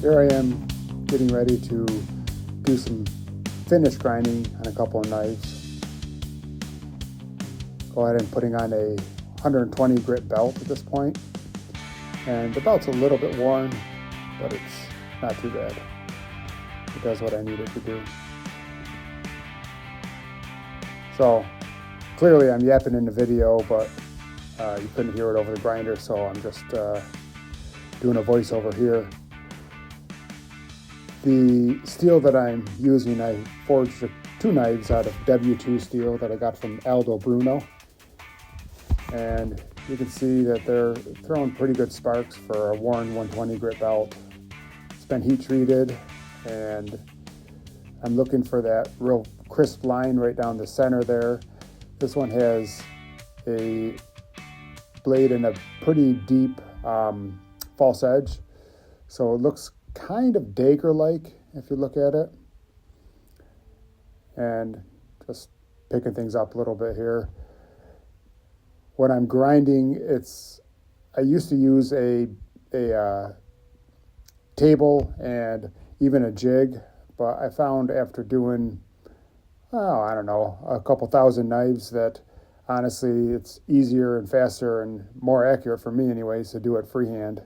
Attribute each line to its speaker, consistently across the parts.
Speaker 1: Here I am getting ready to do some finish grinding on a couple of knives. Go ahead and putting on a 120 grit belt at this point. And the belt's a little bit worn, but it's not too bad. It does what I need it to do. So clearly I'm yapping in the video, but you couldn't hear it over the grinder, so I'm just doing a voiceover here. The steel that I'm using, I forged two knives out of W2 steel that I got from Aldo Bruno. And you can see that they're throwing pretty good sparks for a worn 120 grit belt. It's been heat treated, and I'm looking for that real crisp line right down the center there. This one has a blade in a pretty deep false edge, so it looks kind of dagger-like if you look at it. And just picking things up a little bit here. When I'm grinding, I used to use a table and even a jig, but I found after doing, a couple thousand knives that honestly it's easier and faster and more accurate for me anyways to do it freehand.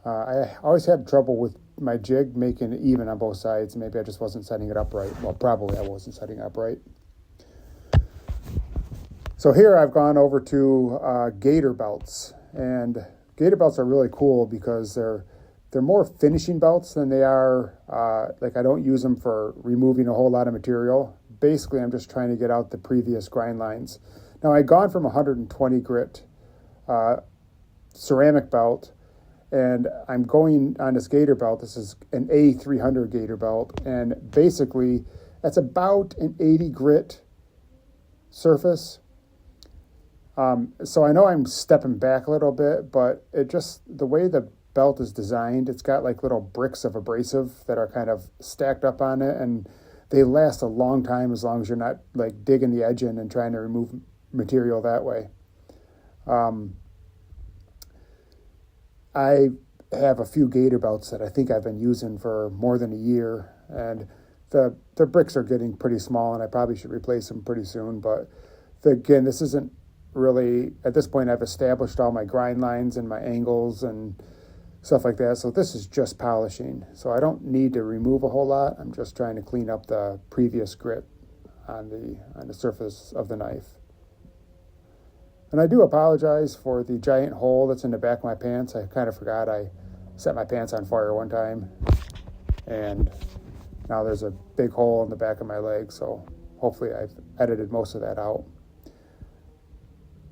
Speaker 1: I always had trouble with my jig making it even on both sides. Maybe I just wasn't setting it up right. Well, probably I wasn't setting it up right. So here I've gone over to gator belts, and gator belts are really cool because they're more finishing belts than they are, I don't use them for removing a whole lot of material. Basically, I'm just trying to get out the previous grind lines. Now, I'd gone from 120 grit ceramic belt, and I'm going on this gator belt. This is an A300 gator belt, and basically that's about an 80 grit surface. So I know I'm stepping back a little bit, but the way the belt is designed, it's got like little bricks of abrasive that are kind of stacked up on it, and they last a long time as long as you're not like digging the edge in and trying to remove material that way. I have a few gator belts that I think I've been using for more than a year, and the bricks are getting pretty small, and I probably should replace them pretty soon. But again, this isn't really, at this point I've established all my grind lines and my angles and stuff like that, so this is just polishing. So I don't need to remove a whole lot. I'm just trying to clean up the previous grit on the surface of the knife. And I do apologize for the giant hole that's in the back of my pants. I kind of forgot I set my pants on fire one time, and now there's a big hole in the back of my leg, so hopefully I've edited most of that out.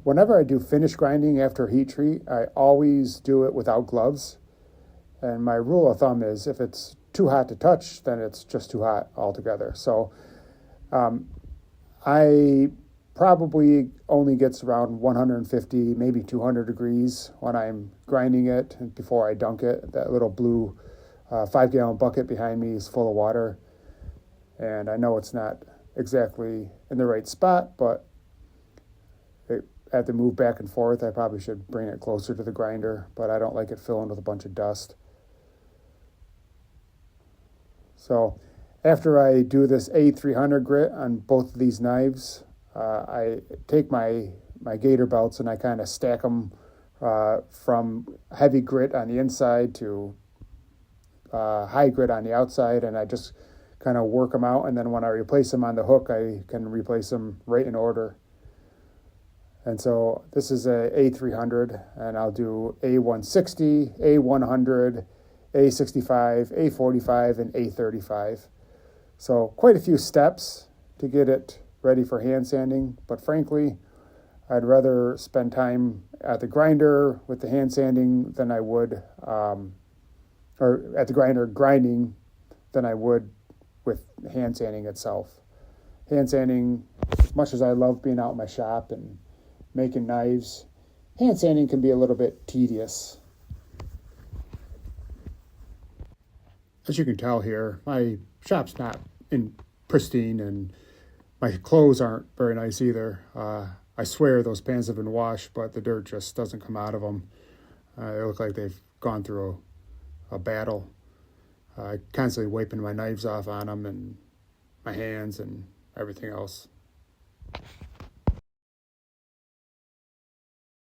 Speaker 1: Whenever I do finish grinding after heat treat, I always do it without gloves. And my rule of thumb is if it's too hot to touch, then it's just too hot altogether. So I probably only gets around 150, maybe 200 degrees when I'm grinding it and before I dunk it. That little blue 5-gallon bucket behind me is full of water. And I know it's not exactly in the right spot, but I have to move back and forth. I probably should bring it closer to the grinder, but I don't like it filling with a bunch of dust. So after I do this A300 grit on both of these knives, I take my gator belts and I kind of stack them from heavy grit on the inside to high grit on the outside, and I just kind of work them out, and then when I replace them on the hook, I can replace them right in order. And so this is a A300, and I'll do A160, A100, A65, A45, and A35. So quite a few steps to get it ready for hand sanding, but frankly, I'd rather spend time at the grinder with the hand sanding than I would, or at the grinder grinding than I would with hand sanding itself. Hand sanding, as much as I love being out in my shop and making knives, hand sanding can be a little bit tedious. As you can tell here, my shop's not in pristine, and my clothes aren't very nice either. I swear those pants have been washed, but the dirt just doesn't come out of them. They look like they've gone through a battle. constantly wiping my knives off on them and my hands and everything else.